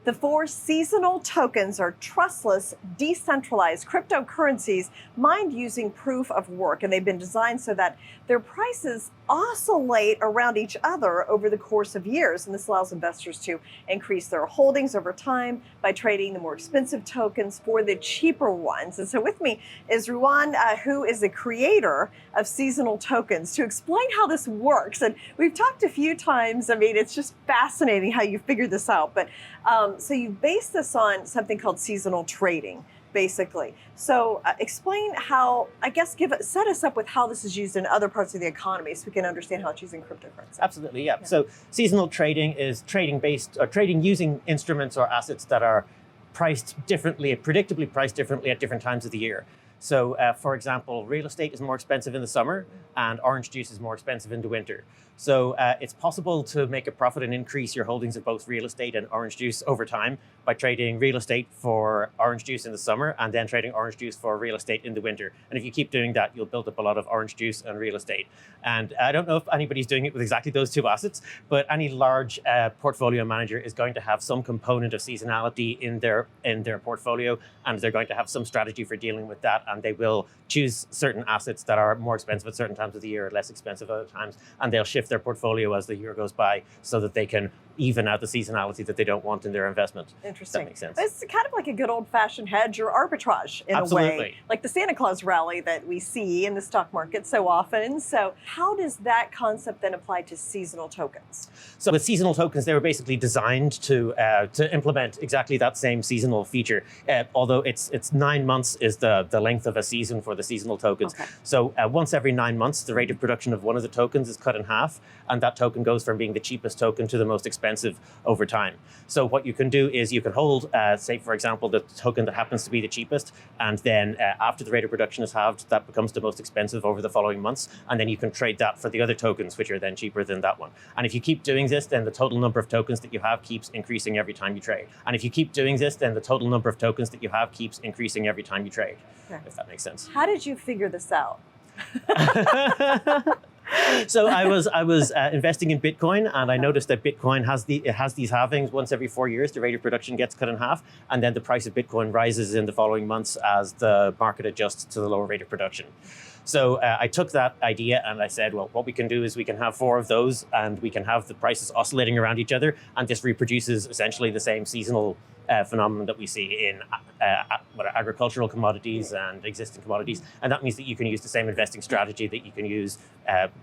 The four seasonal tokens are trustless, decentralized cryptocurrencies mined using proof of work, and they've been designed so that their prices oscillate around each other over the course of years. And this allows investors to increase their holdings over time by trading the more expensive tokens for the cheaper ones. And so with me is Ruadhan, who is the creator of seasonal tokens, to explain how this works. And we've talked a few times. I mean, it's just fascinating how you figured this out. But so you base this on something called seasonal trading, basically. So explain how, I guess, set us up with how this is used in other parts of the economy so we can understand how it's used in cryptocurrency. Absolutely, yeah. So seasonal trading is trading using instruments or assets that are priced differently, predictably priced differently at different times of the year. So, for example, real estate is more expensive in the summer and orange juice is more expensive in the winter. So it's possible to make a profit and increase your holdings of both real estate and orange juice over time by trading real estate for orange juice in the summer and then trading orange juice for real estate in the winter. And if you keep doing that, you'll build up a lot of orange juice and real estate. And I don't know if anybody's doing it with exactly those two assets, but any large portfolio manager is going to have some component of seasonality in their portfolio, and they're going to have some strategy for dealing with that. And they will choose certain assets that are more expensive at certain times of the year, less expensive at other times, and they'll shift their portfolio as the year goes by so that they can even out the seasonality that they don't want in their investment. Interesting. That makes sense. It's kind of like a good old-fashioned hedge or arbitrage in a way, like the Santa Claus rally that we see in the stock market so often. So how does that concept then apply to seasonal tokens? So with seasonal tokens, they were basically designed to implement exactly that same seasonal feature. Although it's 9 months is the length of a season for the seasonal tokens. Okay. So once every 9 months, the rate of production of one of the tokens is cut in half, and that token goes from being the cheapest token to the most expensive over time. So what you can do is you can hold, say, for example, the token that happens to be the cheapest, and then after the rate of production is halved, that becomes the most expensive over the following months, and then you can trade that for the other tokens, which are then cheaper than that one. And if you keep doing this, then the total number of tokens that you have keeps increasing every time you trade. And if you keep doing this, then the total number of tokens that you have keeps increasing every time you trade, if that makes sense. How did you figure this out? So I was investing in Bitcoin, and I noticed that Bitcoin has these halvings once every 4 years. The rate of production gets cut in half, and then the price of Bitcoin rises in the following months as the market adjusts to the lower rate of production. So I took that idea and I said, well, what we can do is we can have 4 of those, and we can have the prices oscillating around each other, and this reproduces essentially the same seasonal phenomenon that we see in agricultural commodities and existing commodities. And that means that you can use the same investing strategy that you can use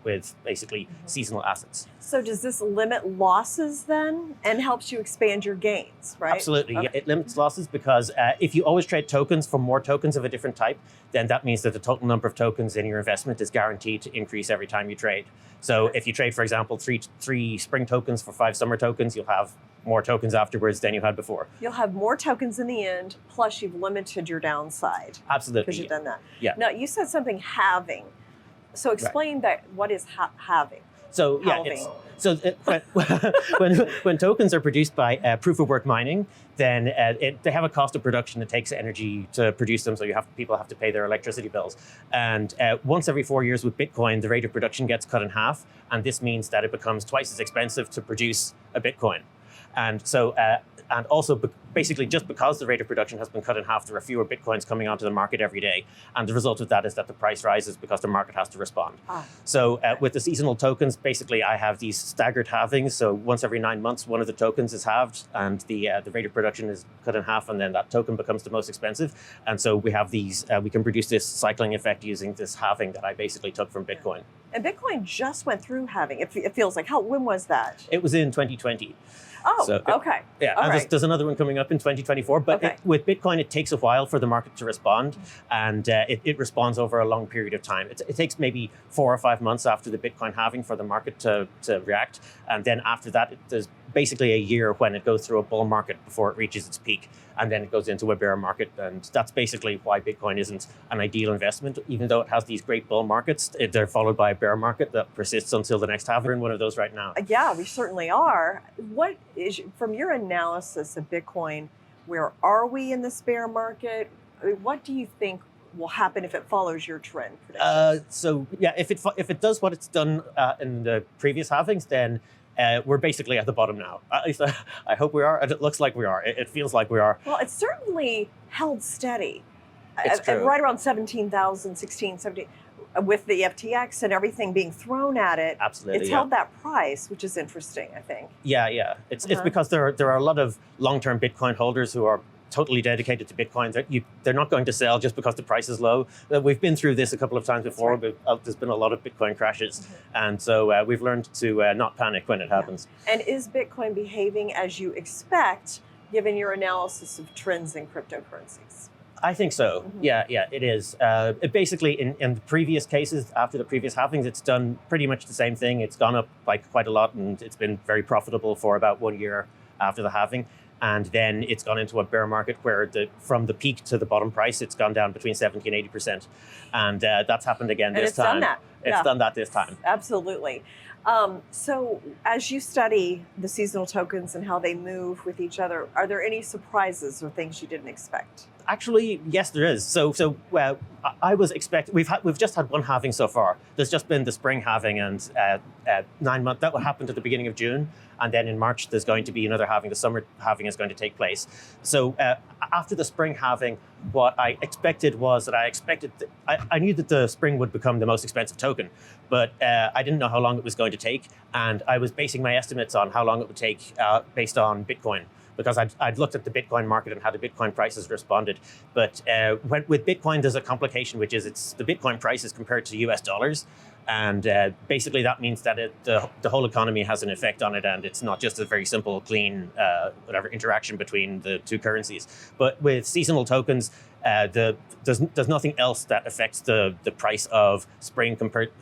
with basically seasonal assets. So does this limit losses then and helps you expand your gains, right? Absolutely. Okay. Yeah, it limits losses because if you always trade tokens for more tokens of a different type, then that means that the total number of tokens in your investment is guaranteed to increase every time you trade. So if you trade, for example, three spring tokens for 5 summer tokens, you'll have more tokens afterwards than you had before. You'll have more tokens in the end, plus you've limited your downside. Absolutely. Because you've done that. Yeah. Now, you said something halving. So explain that. What is halving? So yeah, when tokens are produced by proof of work mining, then they have a cost of production. It takes energy to produce them, so people have to pay their electricity bills. And once every 4 years with Bitcoin, the rate of production gets cut in half, and this means that it becomes twice as expensive to produce a Bitcoin. And so, and also basically just because the rate of production has been cut in half, there are fewer Bitcoins coming onto the market every day. And the result of that is that the price rises because the market has to respond. So with the seasonal tokens, basically I have these staggered halvings. So once every 9 months, one of the tokens is halved and the rate of production is cut in half, and then that token becomes the most expensive. And so we have these, we can produce this cycling effect using this halving that I basically took from Bitcoin. And Bitcoin just went through halving. It feels like, when was that? It was in 2020. Oh, so, okay. Yeah, and there's another one coming up in 2024. But with Bitcoin, it takes a while for the market to respond, and it responds over a long period of time. It takes maybe 4 or 5 months after the Bitcoin halving for the market to react, and then after that, there's basically a year when it goes through a bull market before it reaches its peak, and then it goes into a bear market. And that's basically why Bitcoin isn't an ideal investment. Even though it has these great bull markets, they're followed by a bear market that persists until the next halving. We're in one of those right now. Yeah, we certainly are. What is, from your analysis of Bitcoin, where are we in this bear market? What do you think will happen if it follows your trend prediction? So yeah, if it does what it's done in the previous halvings, then we're basically at the bottom now. At least I hope we are, and it looks like we are. It feels like we are. Well, it's certainly held steady. It's true. Right around 17,000, 16, 17, with the FTX and everything being thrown at it. Absolutely, It's held that price, which is interesting, I think. Yeah. It's because there are a lot of long-term Bitcoin holders who are totally dedicated to Bitcoin. They're not going to sell just because the price is low. We've been through this a couple of times before, right. but there's been a lot of Bitcoin crashes. And so we've learned to not panic when it happens. Yeah. And is Bitcoin behaving as you expect, given your analysis of trends in cryptocurrencies? I think so. Yeah, it is. It basically, in the previous cases, after the previous halvings, it's done pretty much the same thing. It's gone up by quite a lot, and it's been very profitable for about 1 year after the halving. And then it's gone into a bear market where from the peak to the bottom price, it's gone down between 70 and 80%. And that's happened again this time. Done that. It's done that this time. Absolutely. So as you study the seasonal tokens and how they move with each other, are there any surprises or things you didn't expect? Actually, yes, there is. So I was expecting, we've just had one halving so far. There's just been the spring halving and 9 months. That will happen at the beginning of June. And then in March, there's going to be another halving. The summer halving is going to take place. So after the spring halving, what I expected was that I knew that the spring would become the most expensive token, but I didn't know how long it was going to take. And I was basing my estimates on how long it would take based on Bitcoin, because I'd looked at the Bitcoin market and how the Bitcoin prices responded. But with Bitcoin, there's a complication, which is the Bitcoin price is compared to US dollars. And basically that means that the whole economy has an effect on it, and it's not just a very simple, clean, interaction between the two currencies. But with seasonal tokens, there's nothing else that affects the price of spring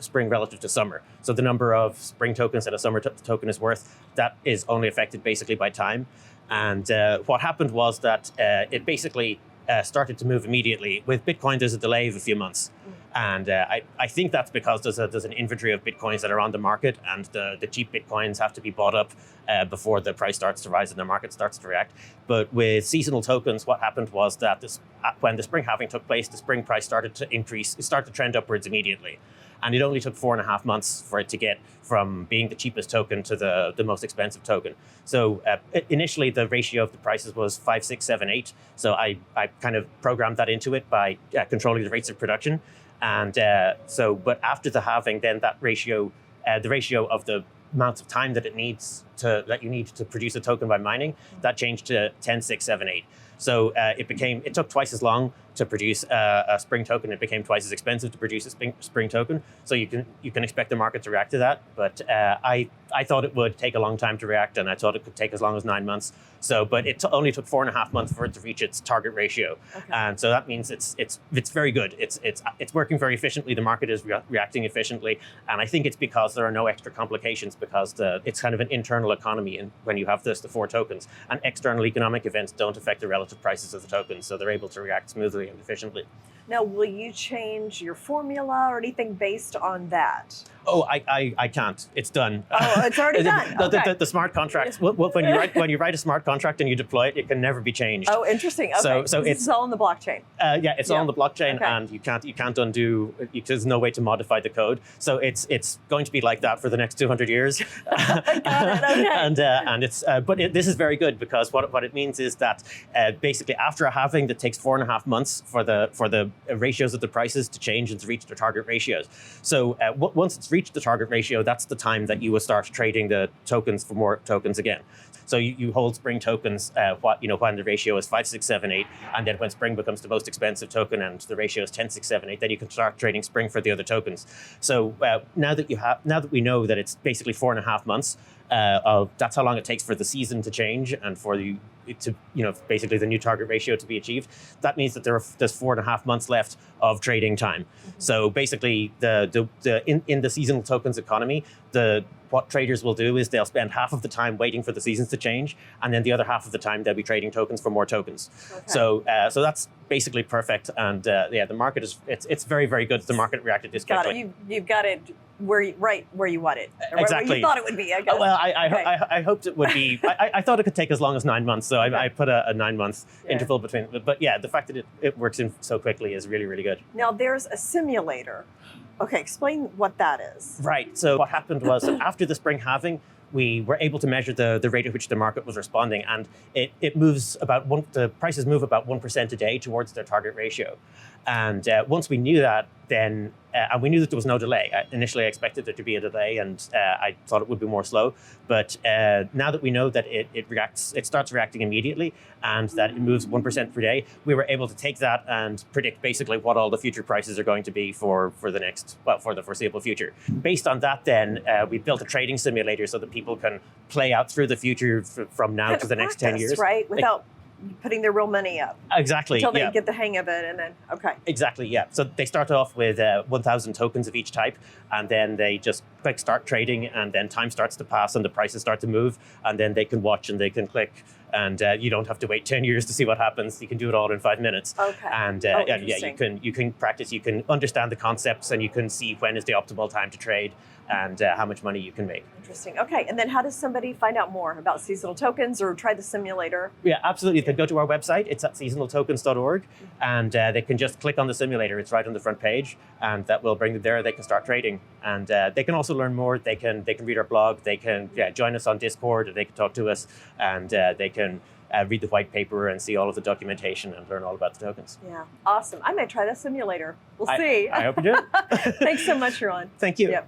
relative to summer. So the number of spring tokens that a summer token is worth, that is only affected basically by time. And what happened was that it basically started to move immediately. With Bitcoin, there's a delay of a few months. And I think that's because there's an inventory of Bitcoins that are on the market, and the cheap Bitcoins have to be bought up before the price starts to rise and the market starts to react. But with seasonal tokens, what happened was that when the spring halving took place, the spring price started to increase. It started to trend upwards immediately. And it only took 4.5 months for it to get from being the cheapest token to the most expensive token. So initially, the ratio of the prices was 5, 6, 7, 8. So I kind of programmed that into it by controlling the rates of production. And but after the halving, then that ratio, the ratio of the amount of time that you need to produce a token by mining, that changed to 10, 6, 7, 8. So it took twice as long to produce a spring token. It became twice as expensive to produce a spring token. So you can expect the market to react to that. But I thought it would take a long time to react, and I thought it could take as long as 9 months. But it only took 4.5 months for it to reach its target ratio. Okay. And so that means it's very good. It's working very efficiently. The market is reacting efficiently, and I think it's because there are no extra complications, because it's kind of an internal economy. And when you have the 4 tokens, and external economic events don't affect the relative prices of the tokens, so they're able to react smoothly and efficiently. Now, will you change your formula or anything based on that? Oh, I can't. It's done. Oh, it's already done. Okay. The smart contracts. When you write a smart contract and you deploy it, it can never be changed. Oh, interesting. Okay. So it's all in the blockchain. It's all on the blockchain, okay. And you can't undo. There's no way to modify the code. So it's going to be like that for the next 200 years. Got it. Okay. And this is very good, because what it means is that basically after a halving, that takes 4.5 months for the ratios of the prices to change and to reach their target ratios. So once it's reached the target ratio, that's the time that you will start trading the tokens for more tokens again. So you hold spring tokens when the ratio is 5, 6, 7, 8, and then when spring becomes the most expensive token and the ratio is 10, 6, 7, 8, then you can start trading spring for the other tokens. So now that we know that it's basically 4.5 months, that's how long it takes for the season to change and for basically the new target ratio to be achieved. That means that there's 4.5 months left of trading time. Mm-hmm. So basically, in the seasonal tokens economy, what traders will do is they'll spend half of the time waiting for the seasons to change, and then the other half of the time they'll be trading tokens for more tokens. Okay. So that's basically perfect, and the market it's very, very good. The market reacted this quickly. You've got it right where you want it. Exactly. Where you thought it would be, I guess. Well, I hoped it would be. I thought it could take as long as 9 months, so I put a 9-month interval between. But yeah, the fact that it works in so quickly is really, really good. Now there's a simulator. Okay, explain what that is. Right. So what happened was after the spring halving, we were able to measure the rate at which the market was responding, and it moves about the prices move about 1% a day towards their target ratio. And once we knew that, then and we knew that there was no delay. Initially, I expected there to be a delay, and I thought it would be more slow. But now that we know that it starts reacting immediately, and that it moves 1% per day, we were able to take that and predict basically what all the future prices are going to be for the foreseeable future. Based on that, then we built a trading simulator so that people can play out through the future from now to the next 10 years, right? Without putting their real money up. Exactly. Until they get the hang of it, and then, okay. Exactly, yeah. So they start off with 1,000 tokens of each type, and then they just click start trading, and then time starts to pass and the prices start to move, and then they can watch and they can click, and you don't have to wait 10 years to see what happens. You can do it all in 5 minutes. Okay. And you can practice, you can understand the concepts, and you can see when is the optimal time to trade and how much money you can make. Interesting. Okay, and then how does somebody find out more about seasonal tokens or try the simulator? Yeah, absolutely. They go to our website. It's at seasonaltokens.org, and they can just click on the simulator. It's right on the front page, and that will bring them there. They can start trading, and they can also learn more. They can read our blog. They can join us on Discord, or they can talk to us, and they can read the white paper and see all of the documentation and learn all about the tokens. Yeah, awesome. I might try the simulator. We'll see. I hope you do. Thanks so much, Ruadhan. Thank you. Yep.